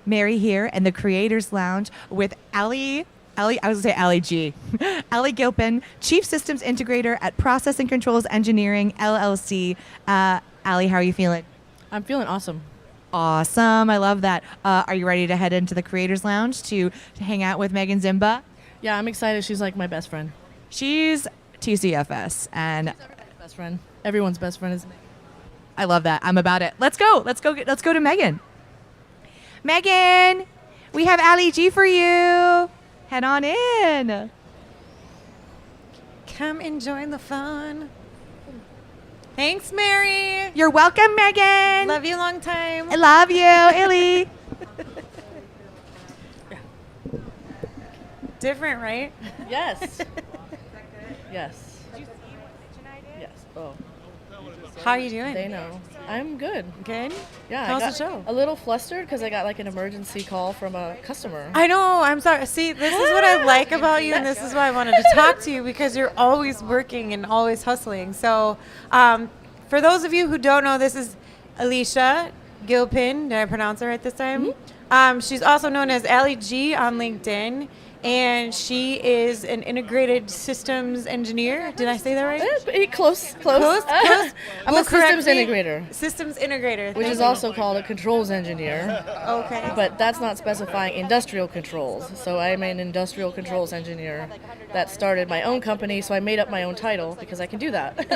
Mary here in the Creators Lounge with Ali, I was going to say Ali G. Ali Gilpin, Chief Systems Integrator at Process and Controls Engineering, LLC. Ali, how are you feeling? I'm feeling awesome. Awesome. I love that. Are you ready to head into the Creators Lounge to hang out with Megan Zimba? Yeah, I'm excited. She's like my best friend. She's TCFS, and She's everybody's best friend. Everyone's best friend is Megan. I love that. I'm about it. Let's go. Let's go to Megan. Megan, we have Ali G for you. Head on in. Come enjoy the fun. Thanks, Mary. You're welcome, Megan. Love you long time. I love you, Illy. Different, right? Yes. Yes. Did you see what kitchen I did? Yes. Oh, How are you doing? they know. I'm good. Good? Yeah. How's I the got show? a little flustered because I got like an emergency call from a customer. I know. I'm sorry. See, this is what I like about you, and this is why I wanted to talk to you, because you're always working and always hustling. So, for those of you who don't know, this is Alicia Gilpin. Did I pronounce her right this time? Mm-hmm. She's also known as Ali G on LinkedIn, and she is an integrated systems engineer. Did I say that right? Close. Close? I'm Well, a systems correct me. integrator, Systems integrator. which Thank is you. also called a controls engineer. Okay. But that's not specifying industrial controls. So I'm an industrial controls engineer that started my own company. So I made up my own title because I can do that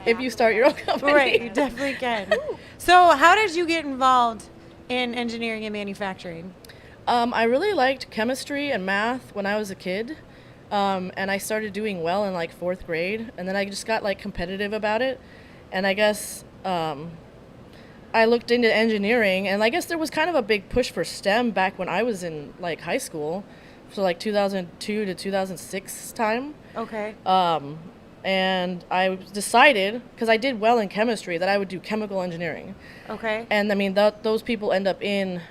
if you start your own company. Right, you definitely can. So how did you get involved in engineering and manufacturing? I really liked chemistry and math when I was a kid. And I started doing well in like fourth grade. And then I just got like competitive about it. And I guess I looked into engineering. And I guess there was kind of a big push for STEM back when I was in like high school. So like 2002 to 2006 time. Okay. And I decided, because I did well in chemistry, that I would do chemical engineering. Okay. And I mean, those people end up in,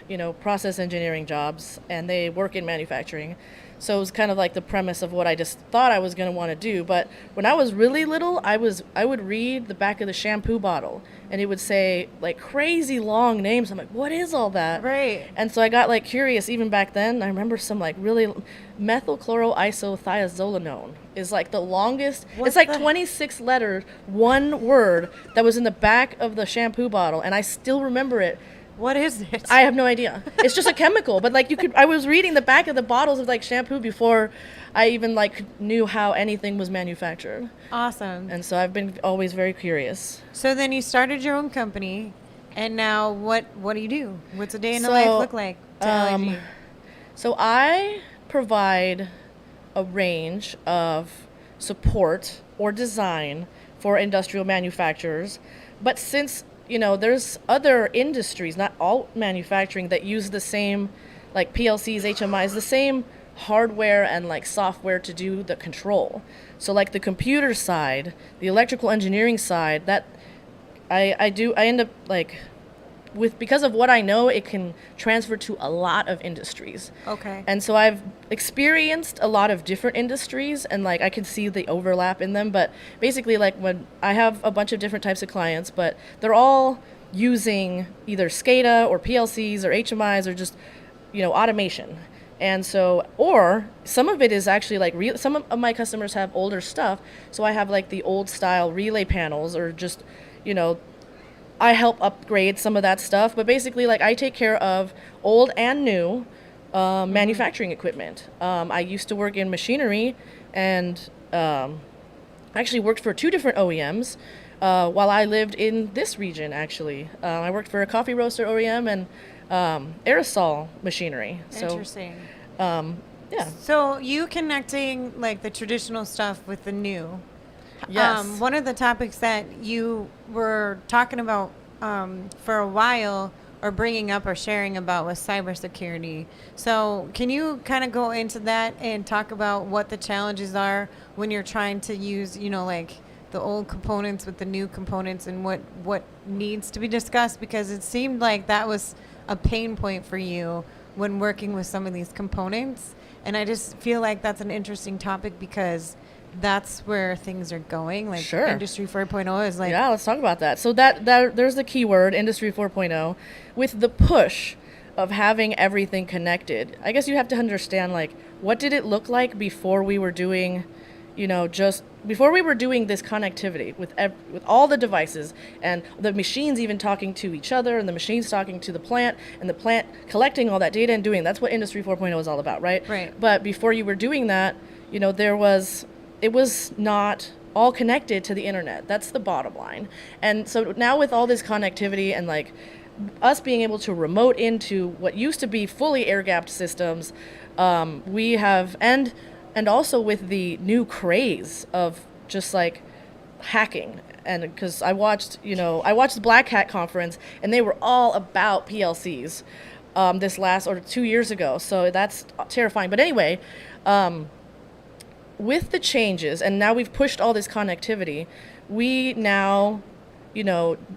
process engineering jobs, and they work in manufacturing. So it was kind of like the premise of what I just thought I was going to want to do. But when I was really little, I would read the back of the shampoo bottle, and it would say like crazy long names. I'm like, what is all that? Right. And so I got like curious even back then. I remember some like really methylchloroisothiazolinone is like the longest. What's it's like the- 26 letters, one word that was in the back of the shampoo bottle, and I still remember it. What is it? I have no idea. It's just a chemical, but like I was reading the back of the bottles of like shampoo before I even like knew how anything was manufactured. Awesome. And so I've been always very curious. So then you started your own company, and now what do you do? What's a day in the life look like to LG? So I provide a range of support or design for industrial manufacturers, but since there's other industries, not all manufacturing, that use the same, like PLCs, HMIs, the same hardware and like software to do the control. So like the computer side, the electrical engineering side, that I end up like because of what I know, it can transfer to a lot of industries. Okay. And so I've experienced a lot of different industries, and like I can see the overlap in them. But basically, like when I have a bunch of different types of clients, but they're all using either SCADA or PLCs or HMIs or just automation. And so, or some of it is actually like some of my customers have older stuff, so I have like the old style relay panels, or just I help upgrade some of that stuff. But basically, like I take care of old and new manufacturing equipment. I used to work in machinery, and actually worked for 2 different OEMs while I lived in this region. Actually, I worked for a coffee roaster OEM and aerosol machinery. So, Interesting. yeah. So you connecting like the traditional stuff with the new. Yes. One of the topics that you were talking about for a while, or bringing up or sharing about, was cybersecurity. So can you kind of go into that and talk about what the challenges are when you're trying to use, like the old components with the new components, and what needs to be discussed? Because it seemed like that was a pain point for you when working with some of these components. And I just feel like that's an interesting topic, because that's where things are going. Like Sure. Industry 4.0 is like, Yeah, let's talk about that. So that there's the key word, Industry 4.0, with the push of having everything connected. I guess you have to understand, like, what did it look like before we were doing, just before we were doing this connectivity with with all the devices and the machines even talking to each other and the machines talking to the plant and the plant collecting all that data and doing, that's what Industry 4.0 is all about, right? Right. But before you were doing that, it was not all connected to the internet. That's the bottom line. And so now with all this connectivity and like us being able to remote into what used to be fully air-gapped systems, we have, and also with the new craze of just like hacking. And because I watched the Black Hat conference, and they were all about PLCs this last, or 2 years ago. So that's terrifying. But anyway, with the changes, and now we've pushed all this connectivity, we now,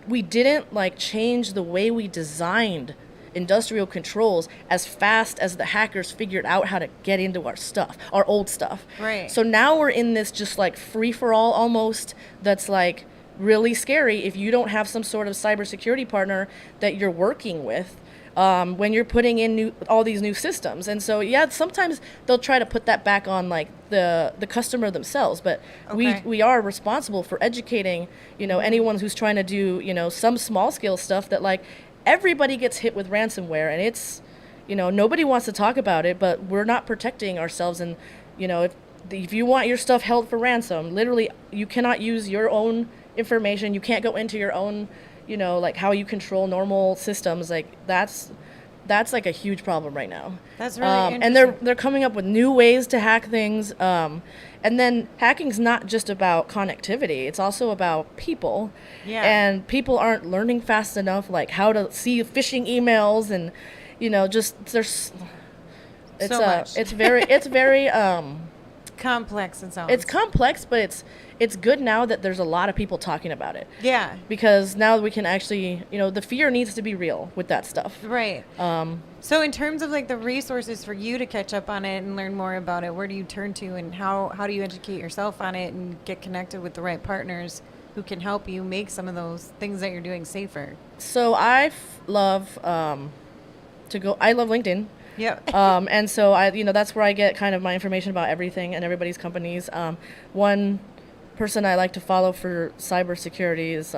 we didn't like change the way we designed industrial controls as fast as the hackers figured out how to get into our stuff, our old stuff. Right. So now we're in this just like free-for-all almost, that's like really scary if you don't have some sort of cybersecurity partner that you're working with when you're putting in all these new systems. And so, yeah, sometimes they'll try to put that back on like the customer themselves, but Okay. we are responsible for educating, anyone who's trying to do, some small scale stuff that like everybody gets hit with ransomware, and it's, nobody wants to talk about it, but we're not protecting ourselves. And, if you want your stuff held for ransom, literally you cannot use your own information. You can't go into your own, like how you control normal systems. Like that's like a huge problem right now. That's really And interesting. they're coming up with new ways to hack things. And then hacking's not just about connectivity; it's also about people. Yeah. And people aren't learning fast enough, like how to see phishing emails, and just there's. It's So much. it's very Complex, it sounds. it's complex, but it's good now that there's a lot of people talking about it. Yeah. Because now we can actually, the fear needs to be real with that stuff. Right. So in terms of like the resources for you to catch up on it and learn more about it, where do you turn to, and how do you educate yourself on it and get connected with the right partners who can help you make some of those things that you're doing safer? So I love I love LinkedIn. Yep. And so that's where I get kind of my information about everything and everybody's companies. One person I like to follow for cybersecurity is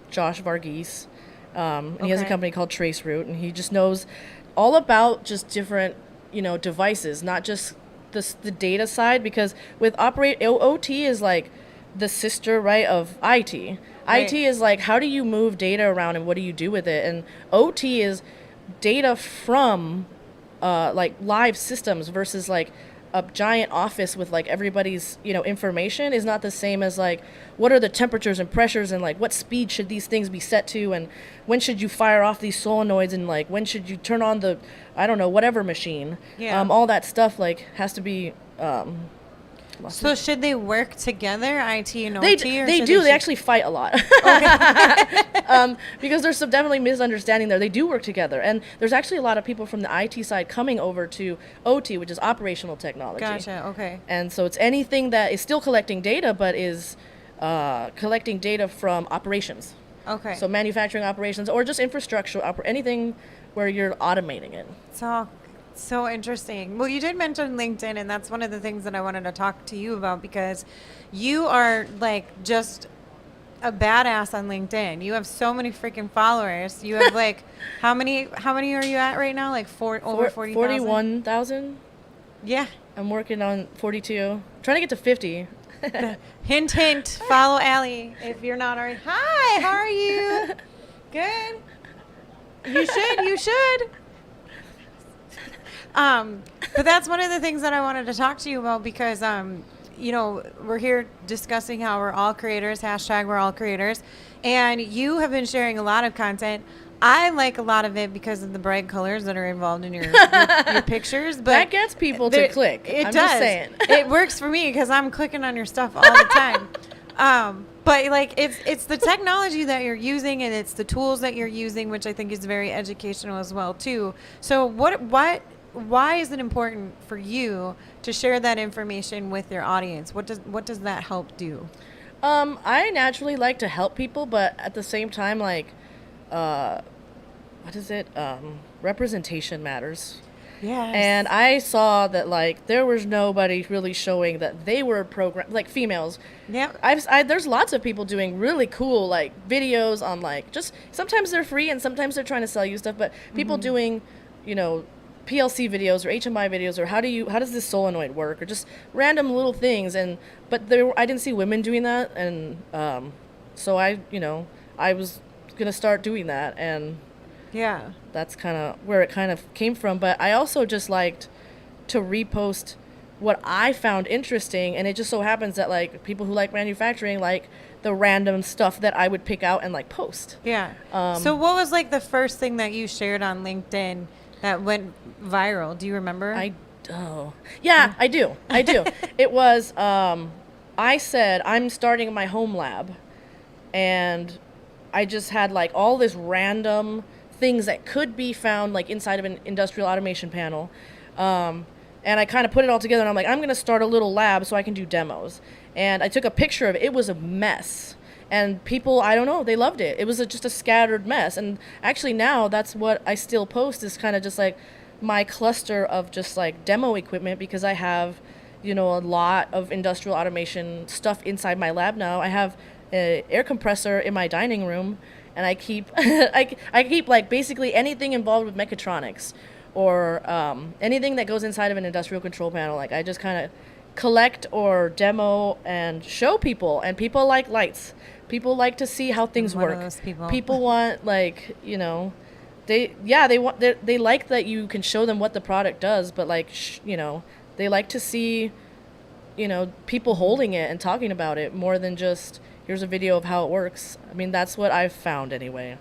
Josh Varghese. And he has a Okay. company called Traceroute, and he just knows all about just different, devices, not just the data side, because with OT is like the sister, right, of IT. Right. IT is like, how do you move data around and what do you do with it? And OT is data from like live systems versus like a giant office with like everybody's information is not the same as like what are the temperatures and pressures and like what speed should these things be set to, and when should you fire off these solenoids, and like when should you turn on the whatever machine. Yeah. All that stuff like has to be So should they work together, IT and they OT? Or they should do. They should- actually fight a lot. Because there's some definitely misunderstanding there. They do work together, and there's actually a lot of people from the IT side coming over to OT, which is operational technology. Gotcha. Okay. And so it's anything that is still collecting data, but is collecting data from operations. Okay. So manufacturing operations or just infrastructure, anything where you're automating it. So interesting. Well, you did mention LinkedIn, and that's one of the things that I wanted to talk to you about, because you are like just a badass on LinkedIn. You have so many freaking followers. You have like how many are you at right now? Like over 40,000? 41,000. Yeah. I'm working on 42. Trying to get to 50. Hint, hint. Follow Allie if you're not already. Hi, how are you? Good. You should. But that's one of the things that I wanted to talk to you about, because we're here discussing how we're all creators, hashtag we're all creators, and you have been sharing a lot of content. I like a lot of it because of the bright colors that are involved in your pictures. But that gets people to click. It I'm does. just saying. It works for me because I'm clicking on your stuff all the time. But like it's the technology that you're using, and it's the tools that you're using, which I think is very educational as well too. So why is it important for you to share that information with your audience? What does that help do? I naturally like to help people, but at the same time, like, what is it? representation matters. Yes. And I saw that like there was nobody really showing that they were like females. Yep. There's lots of people doing really cool like videos on like just sometimes they're free and sometimes they're trying to sell you stuff, but people doing, you know, PLC videos or HMI videos or how does this solenoid work or just random little things but I didn't see women doing that and so I was gonna start doing that and Yeah. that's kind of where it kind of came from. But I also just liked to repost what I found interesting, and it just so happens that like people who like manufacturing like the random stuff that I would pick out and like post. Yeah. So what was like the first thing that you shared on LinkedIn that went viral? Do you remember? I do. It was I said I'm starting my home lab, and I just had like all this random things that could be found like inside of an industrial automation panel. And I kind of put it all together and I'm like, I'm going to start a little lab so I can do demos. And I took a picture of it. It was a mess. And people, I don't know, they loved it. It was just a scattered mess. And actually now that's what I still post is kind of just like my cluster of just like demo equipment because I have, you know, a lot of industrial automation stuff inside my lab now. I have an air compressor in my dining room. And I keep, I keep like basically anything involved with mechatronics or anything that goes inside of an industrial control panel. Like I just kind of collect or demo and show people. And people like lights. People like to see how things One of work. those people. People want like, you know, they like that you can show them what the product does, but like, you know, they like to see, you know, people holding it and talking about it more than just here's a video of how it works. I mean, that's what I've found anyway.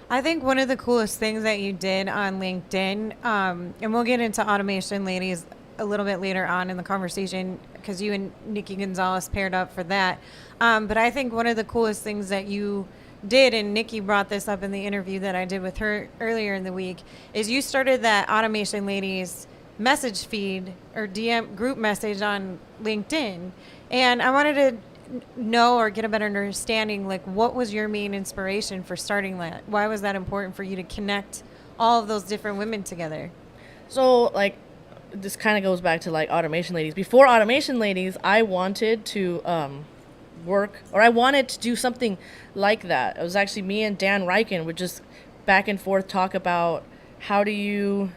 I think one of the coolest things that you did on LinkedIn, and we'll get into automation ladies a little bit later on in the conversation because you and Nikki Gonzalez paired up for that. But I think one of the coolest things that you did, and Nikki brought this up in the interview that I did with her earlier in the week, is you started that automation ladies message feed or DM group message on LinkedIn. And I wanted to know or get a better understanding, like what was your main inspiration for starting that? Why was that important for you to connect all of those different women together? So like this kind of goes back to like automation ladies. Before automation ladies, I wanted to I wanted to do something like that. It was actually me and Dan Riken would just back and forth talk about how do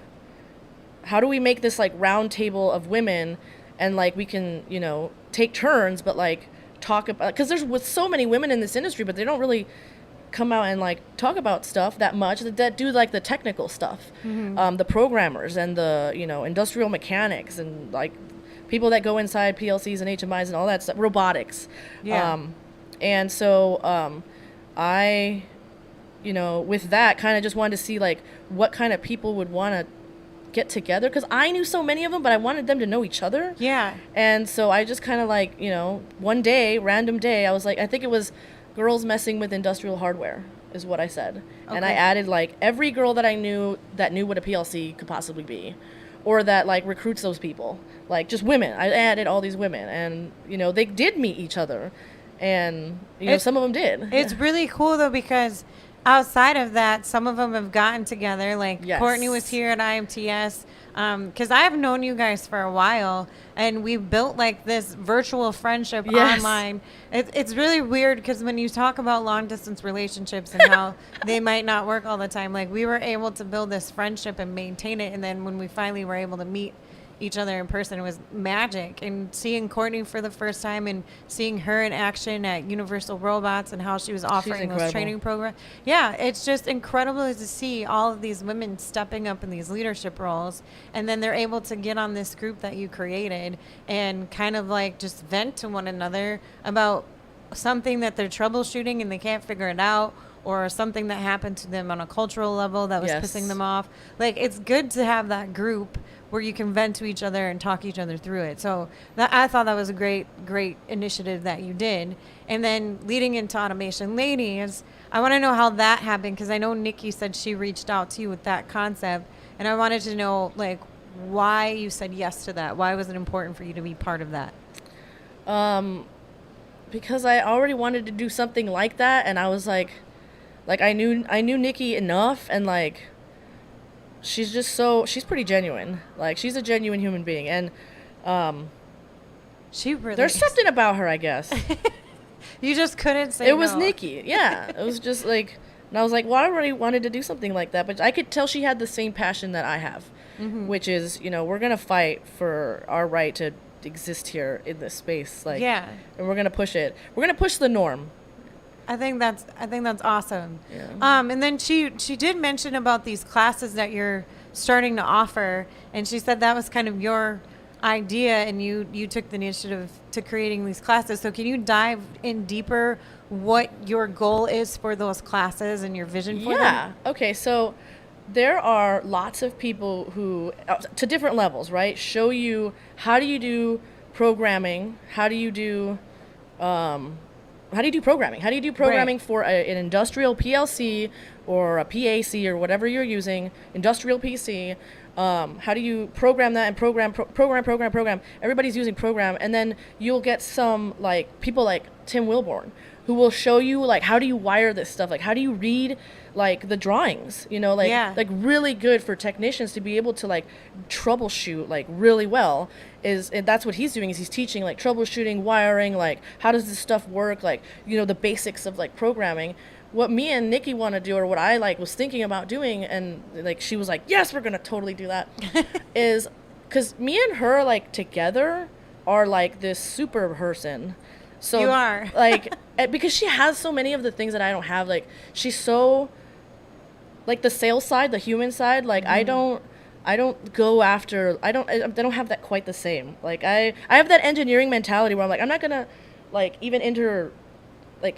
we make this like round table of women and like we can, you know, take turns but like talk about, because there's with so many women in this industry, but they don't really come out and like talk about stuff that much that do like the technical stuff, the programmers and the, you know, industrial mechanics and like people that go inside PLCs and HMIs and all that stuff, robotics. And so I, you know, with that kind of just wanted to see like what kind of people would want to get together, because I knew so many of them, but I wanted them to know each other. Yeah. And so I just kind of like, you know, one day, random day, I was like, I think it was girls messing with industrial hardware is what I said. Okay. And I added like every girl that I knew that knew what a PLC could possibly be, or that like recruits those people, like just women. I added all these women, and you know, they did meet each other, and you know, some of them did. It's really cool though, because outside of that, some of them have gotten together. Like Yes. Courtney was here at IMTS, because I've known you guys for a while, and we built like this virtual friendship online. It's really weird because when you talk about long distance relationships and how they might not work all the time, like we were able to build this friendship and maintain it. And then when we finally were able to meet each other in person, it was magic. And seeing Courtney for the first time and seeing her in action at Universal Robots and how she was offering those training programs. Yeah, it's just incredible to see all of these women stepping up in these leadership roles. And then they're able to get on this group that you created and kind of like just vent to one another about something that they're troubleshooting and they can't figure it out, or something that happened to them on a cultural level that was pissing them off. Like, it's good to have that group where you can vent to each other and talk each other through it. So I thought that was a great initiative that you did. And then leading into Automation Ladies, I want to know how that happened, because I know Nikki said she reached out to you with that concept. And I wanted to know, like, why you said yes to that. Why was it important for you to be part of that? Because I already wanted to do something like that, and I was like I knew Nikki enough, and like she's she's pretty genuine. Like, she's a genuine human being. And She really there's is. something about her, I guess. You just couldn't say It was no. Nikki. Yeah. It was just like, and I was like, well, I already wanted to do something like that. But I could tell she had the same passion that I have, which is, we're going to fight for our right to exist here in this space. Like, Yeah. and we're going to push it. We're going to push the norm. I think that's awesome. Yeah. And then she did mention about these classes that you're starting to offer, and she said that was kind of your idea, and you took the initiative to creating these classes. So can you dive in deeper what your goal is for those classes and your vision for Yeah. them? Okay. So there are lots of people who, to different levels, right, show you how do you do programming, how do you do programming? How do you do programming Right. for an industrial PLC or a PAC or whatever you're using, industrial PC? How do you program that and program? Everybody's using program, and then you'll get some like people like Tim Wilborn who will show you like how do you wire this stuff, like how do you read like the drawings, Yeah. like really good for technicians to be able to like troubleshoot like really well. And that's what he's doing, is he's teaching like troubleshooting, wiring, like how does this stuff work, like the basics of like programming. What me and Nikki want to do, or what I like was thinking about doing, and like she was like, yes, we're gonna totally do that, is because me and her like together are like this super person. So You are. like because she has so many of the things that I don't have. Like, she's so like the sales side, the human side. Like, I don't go after. I don't have that quite the same. Like, I have that engineering mentality where I'm like, I'm not gonna like even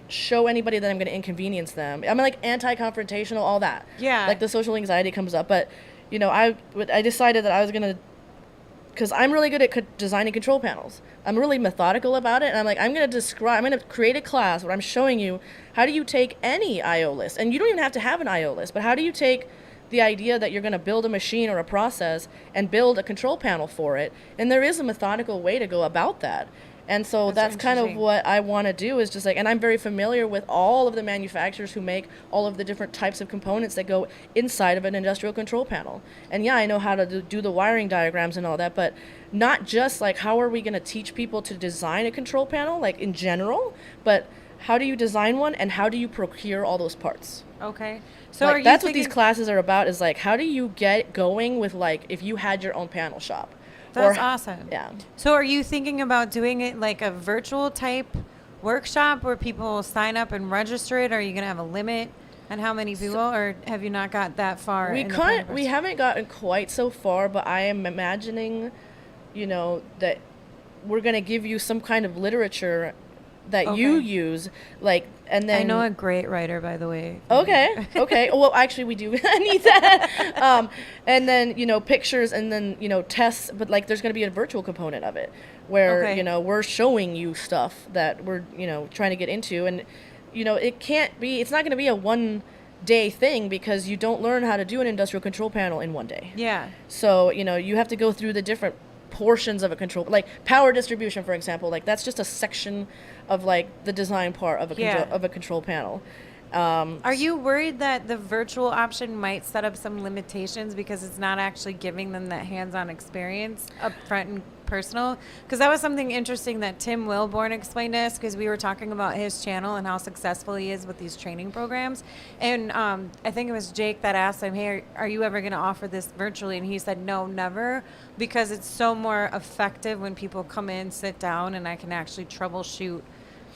show anybody that I'm gonna inconvenience them. I'm like anti-confrontational, all that. Yeah. Like, the social anxiety comes up, but I decided that I was gonna, because I'm really good at designing control panels. I'm really methodical about it, and I'm going to create a class where I'm showing you how do you take any I/O list, and you don't even have to have an I/O list, but how do you take the idea that you're going to build a machine or a process and build a control panel for it, and there is a methodical way to go about that. And so that's kind of interesting. what I want to do, is just like, and I'm very familiar with all of the manufacturers who make all of the different types of components that go inside of an industrial control panel. And yeah, I know how to do the wiring diagrams and all that, but not just like how are we going to teach people to design a control panel, like in general, but how do you design one and how do you procure all those parts? Okay. So Like, are you that's what these thinking- classes are about, is like, how do you get going with like if you had your own panel shop? That's awesome. Yeah. So are you thinking about doing it like a virtual type workshop where people sign up and register it? Are you going to have a limit on how many people, or have you not got that far? We in the can't. planning We process? haven't gotten quite so far, but I am imagining, that we're gonna give you some kind of literature that you Okay. use, like, and then I know a great writer, by the way. Okay. Okay. Well, actually, we do need that. And then pictures, and then tests. But like, there's going to be a virtual component of it, where Okay. we're showing you stuff that we're trying to get into, and it can't be. It's not going to be a 1-day thing, because you don't learn how to do an industrial control panel in 1 day. Yeah. So you have to go through the different portions of a control, like power distribution, for example. Like, that's just a section of like the design part of a control panel. Are you worried that the virtual option might set up some limitations because it's not actually giving them that hands-on experience up front and personal? Because that was something interesting that Tim Wilborn explained to us, because we were talking about his channel and how successful he is with these training programs. And I think it was Jake that asked him, hey, are you ever going to offer this virtually? And he said, no, never, because it's so more effective when people come in, sit down, and I can actually troubleshoot.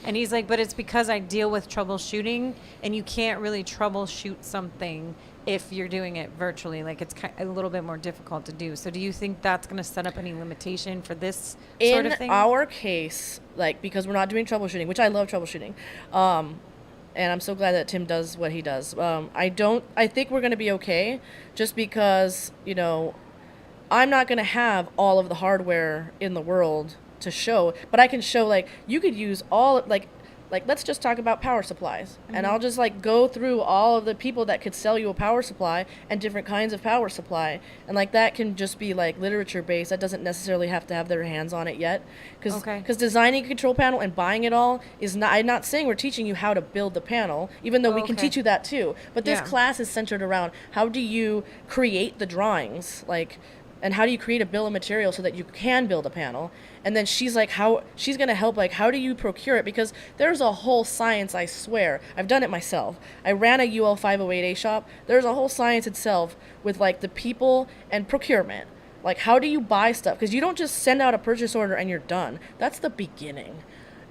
And he's like, but it's because I deal with troubleshooting, and you can't really troubleshoot something if you're doing it virtually. Like, it's a little bit more difficult to do. So do you think that's going to set up any limitation for this sort of thing? In our case, like, because we're not doing troubleshooting, which I love troubleshooting, and I'm so glad that Tim does what he does. I think we're going to be okay, just because, I'm not going to have all of the hardware in the world to show, but I can show, like, you could use all, like, like, let's just talk about power supplies. And I'll just like go through all of the people that could sell you a power supply and different kinds of power supply. And like that can just be like literature based. That doesn't necessarily have to have their hands on it yet. Because designing a control panel and buying it all is not, I'm not saying we're teaching you how to build the panel, even though we can teach you that too. But this class is centered around how do you create the drawings, like, and how do you create a bill of material so that you can build a panel. And then she's like, how she's going to help, like, how do you procure it? Because there's a whole science, I swear. I've done it myself. I ran a UL 508A shop. There's a whole science itself with like the people and procurement. Like, how do you buy stuff? Because you don't just send out a purchase order and you're done. That's the beginning.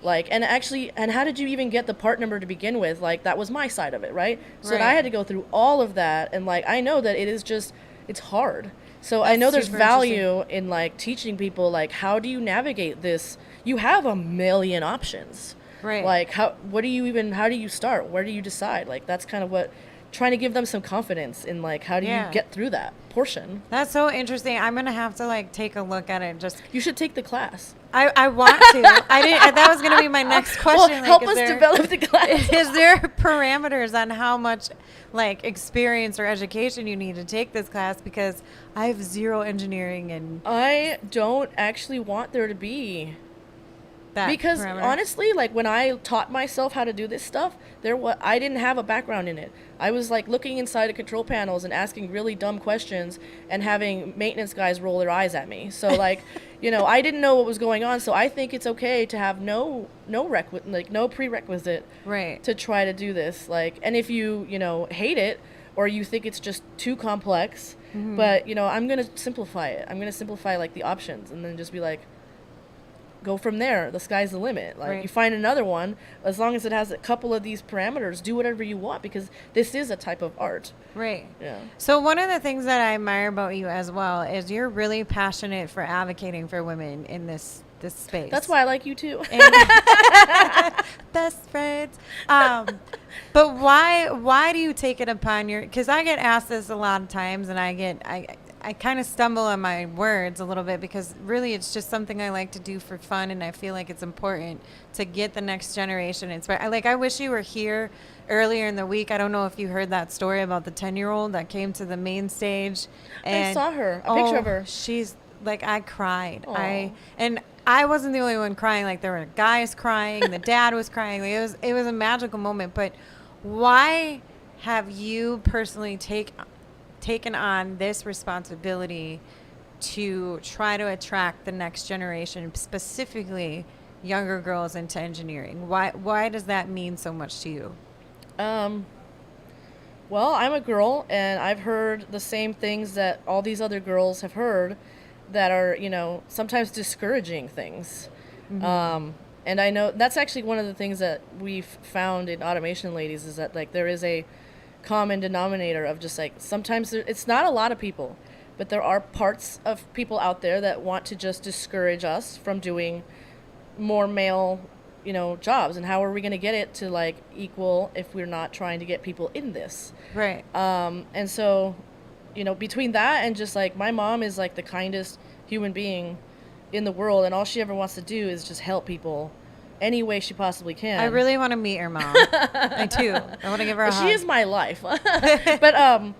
Like, and actually, and how did you even get the part number to begin with? Like, that was my side of it, right? So I had to go through all of that. And like, I know that it is just, it's hard. So I know there's value in like teaching people, like, how do you navigate this? You have a million options. Right. Like, how do you start? Where do you decide? Like, that's kind of what, trying to give them some confidence in like, how do you get through that portion? That's so interesting. I'm going to have to like take a look at it. You should take the class. I want to. That was going to be my next question. Well, help us develop the class. Is there parameters on how much like experience or education you need to take this class? Because I have zero engineering and I don't actually want there to be that because parameter. Honestly, like when I taught myself how to do this stuff, I didn't have a background in it. I was like looking inside of control panels and asking really dumb questions and having maintenance guys roll their eyes at me. So like, you know, I didn't know what was going on. So I think it's okay to have no prerequisite to try to do this. Like, and if you hate it or you think it's just too complex, but I'm gonna simplify it. I'm gonna simplify like the options and then just be like, go from there. The sky's the limit. Like, you find another one, as long as it has a couple of these parameters, do whatever you want, because this is a type of art. Right. Yeah. So one of the things that I admire about you as well is you're really passionate for advocating for women in this space. That's why I like you too. Best friends. But why do you take it upon because I get asked this a lot of times, and I kind of stumble on my words a little bit because really it's just something I like to do for fun, and I feel like it's important to get the next generation inspired. I wish you were here earlier in the week. I don't know if you heard that story about the 10-year-old that came to the main stage. And I saw her, a picture of her. She's like, I cried. Aww. And I wasn't the only one crying. Like, there were guys crying, the dad was crying. Like, it was a magical moment. But why have you personally taken on this responsibility to try to attract the next generation, specifically younger girls, into engineering? Why does that mean so much to you? Well, I'm a girl, and I've heard the same things that all these other girls have heard that are, sometimes discouraging things. And I know that's actually one of the things that we've found in Automation Ladies is that, like, there is a common denominator of just, like, sometimes it's not a lot of people, but there are parts of people out there that want to just discourage us from doing more male jobs. And how are we going to get it to like equal if we're not trying to get people in this? Right. And so, between that and just like my mom is like the kindest human being in the world, and all she ever wants to do is just help people any way she possibly can. I really want to meet her mom. I do. I want to give her a hug. She is my life. But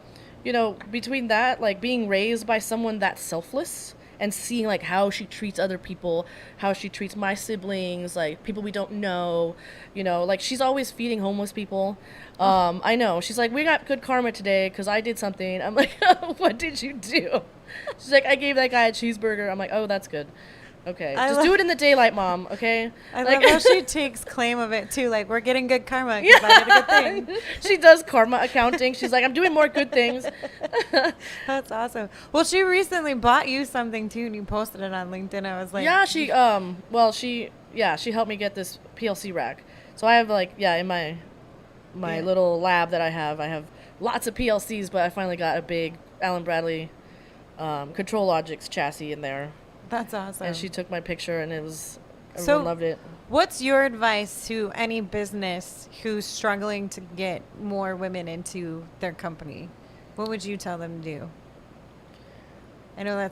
between that, like being raised by someone that's selfless and seeing like how she treats other people, how she treats my siblings, like people we don't know, like she's always feeding homeless people. I know. She's like, we got good karma today because I did something. I'm like, what did you do? She's like, I gave that guy a cheeseburger. I'm like, oh, that's good. Okay, just do it in the daylight, Mom, okay? I love how she takes claim of it, too. Like, we're getting good karma because I did a good thing. She does karma accounting. She's like, I'm doing more good things. That's awesome. Well, she recently bought you something, too, and you posted it on LinkedIn. I was like... Yeah, she helped me get this PLC rack. So I have, like, in my little lab that I have lots of PLCs, but I finally got a big Allen Bradley Control Logics chassis in there. That's awesome. And she took my picture, and everyone loved it. What's your advice to any business who's struggling to get more women into their company? What would you tell them to do? I know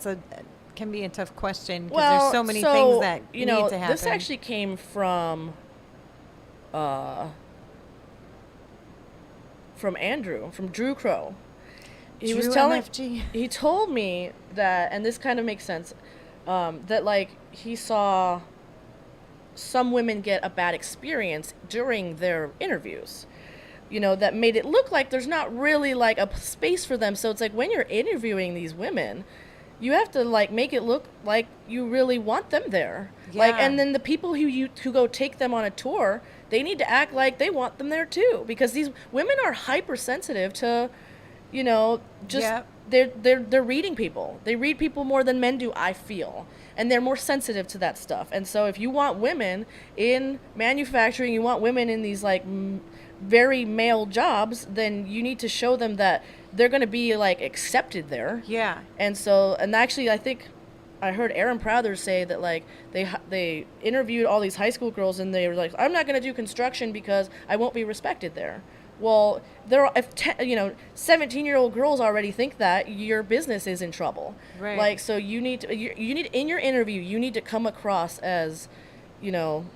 can be a tough question because there's so many things that need to happen. This actually came from from Drew Crow. He Drew was telling, MFG. he told me that, and this kind of makes sense, that like he saw some women get a bad experience during their interviews. You know, that made it look like there's not really like a space for them. So it's like when you're interviewing these women, you have to like make it look like you really want them there. Like, Yeah. and then the people who go take them on a tour, they need to act like they want them there too, because these women are hypersensitive to, you know, just Yep. they're reading people. They read people more than men do, I feel. And they're more sensitive to that stuff. And so if you want women in manufacturing, you want women in these like very male jobs, then you need to show them that they're going to be like accepted there. Yeah. And so, and actually, I think I heard Aaron Prather say that like they interviewed all these high school girls, and they were like, "I'm not going to do construction because I won't be respected there." Well, if 17-year-old girls already think that, your business is in trouble. Right. Like, so you need in your interview, you need to come across as, you know,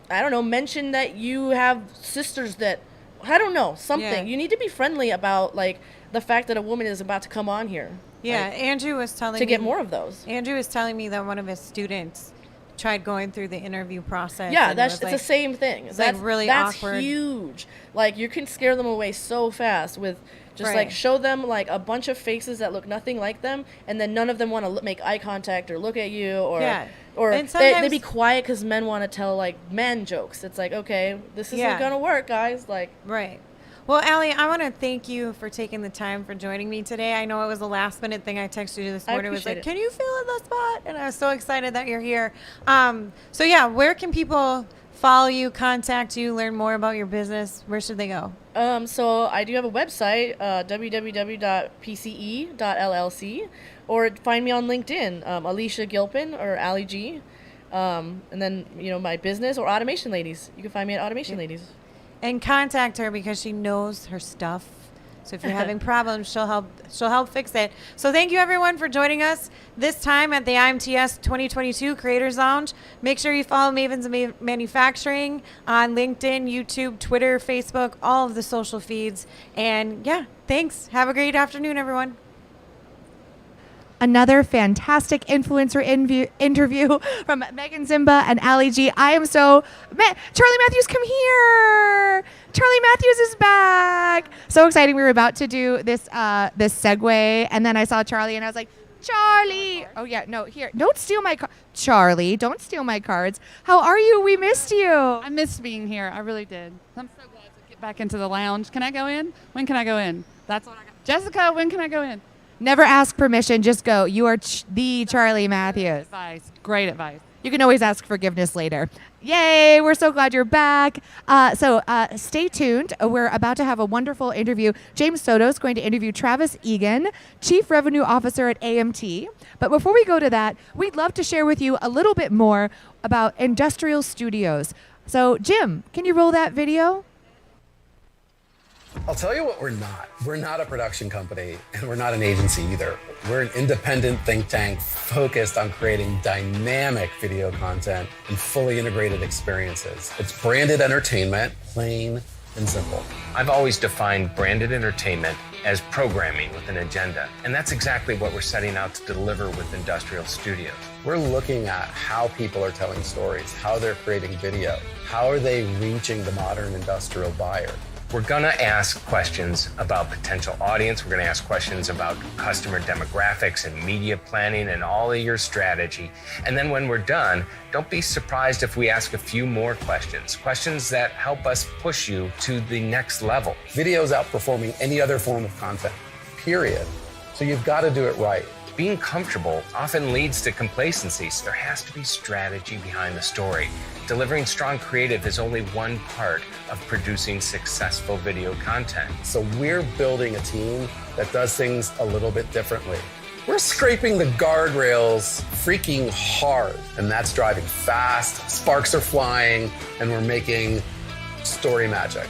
I don't know, mention that you have sisters that, I don't know, something. Yeah. You need to be friendly about like the fact that a woman is about to come on here. Yeah, like, Andrew was telling to me get more of those. Andrew was telling me that one of his students tried going through the interview process. Yeah, and it's it was the same thing. it's That's like really that's awkward. huge. Like, you can scare them away so fast with just Right. like show them like a bunch of faces that look nothing like them, and then none of them want to make eye contact or look at you, or Yeah. or And they sometimes- be quiet because men want to tell like man jokes. It's like, okay, this isn't Yeah. gonna work, guys. Like, Right. Well, Allie, I want to thank you for taking the time for joining me today. I know it was a last minute thing I texted you this I morning. It was appreciate like, it. can you fill in the spot? And I was so excited that you're here. So yeah, where can people follow you, contact you, learn more about your business? Where should they go? So I do have a website, www.pce.llc, or find me on LinkedIn, Alicia Gilpin or Ali G. And then, you know, my business, or Automation Ladies. You can find me at Automation Ladies. And contact her because she knows her stuff. So if you're having problems, she'll help fix it. So thank you everyone for joining us this time at the IMTS 2022 Creators Lounge. Make sure you follow Mavens Manufacturing on LinkedIn, YouTube, Twitter, Facebook, all of the social feeds. And yeah, thanks. Have a great afternoon, everyone. Another fantastic influencer interview from Megan Zimba and Ali G. I am so... Charlie Matthews, come here! Charlie Matthews is back! So exciting. We were about to do this this segue, and then I saw Charlie, and I was like, Charlie! Oh, yeah, no, here. Don't steal my Charlie, don't steal my cards. How are you? We missed you. I missed being here. I really did. I'm so glad to get back into the lounge. Can I go in? When can I go in? That's what I got. Jessica, when can I go in? Never ask permission, just go. You are the Charlie Matthews. Advice. Great advice. You can always ask forgiveness later. Yay, we're so glad you're back. So stay tuned. We're about to have a wonderful interview. James Soto is going to interview Travis Egan, Chief Revenue Officer at AMT. But before we go to that, we'd love to share with you a little bit more about Industrial Studios. So Jim, can you roll that video? I'll tell you what we're not. We're not a production company, and we're not an agency either. We're an independent think tank focused on creating dynamic video content and fully integrated experiences. It's branded entertainment, plain and simple. I've always defined branded entertainment as programming with an agenda, and that's exactly what we're setting out to deliver with Industrial Studios. We're looking at how people are telling stories, how they're creating video, how are they reaching the modern industrial buyer. We're gonna ask questions about potential audience. We're gonna ask questions about customer demographics and media planning and all of your strategy. And then when we're done, don't be surprised if we ask a few more questions that help us push you to the next level. Video's outperforming any other form of content, period. So you've got to do it right. Being comfortable often leads to complacency, so there has to be strategy behind the story. Delivering strong creative is only one part of producing successful video content. So we're building a team that does things a little bit differently. We're scraping the guardrails freaking hard, and that's driving fast, sparks are flying, and we're making story magic.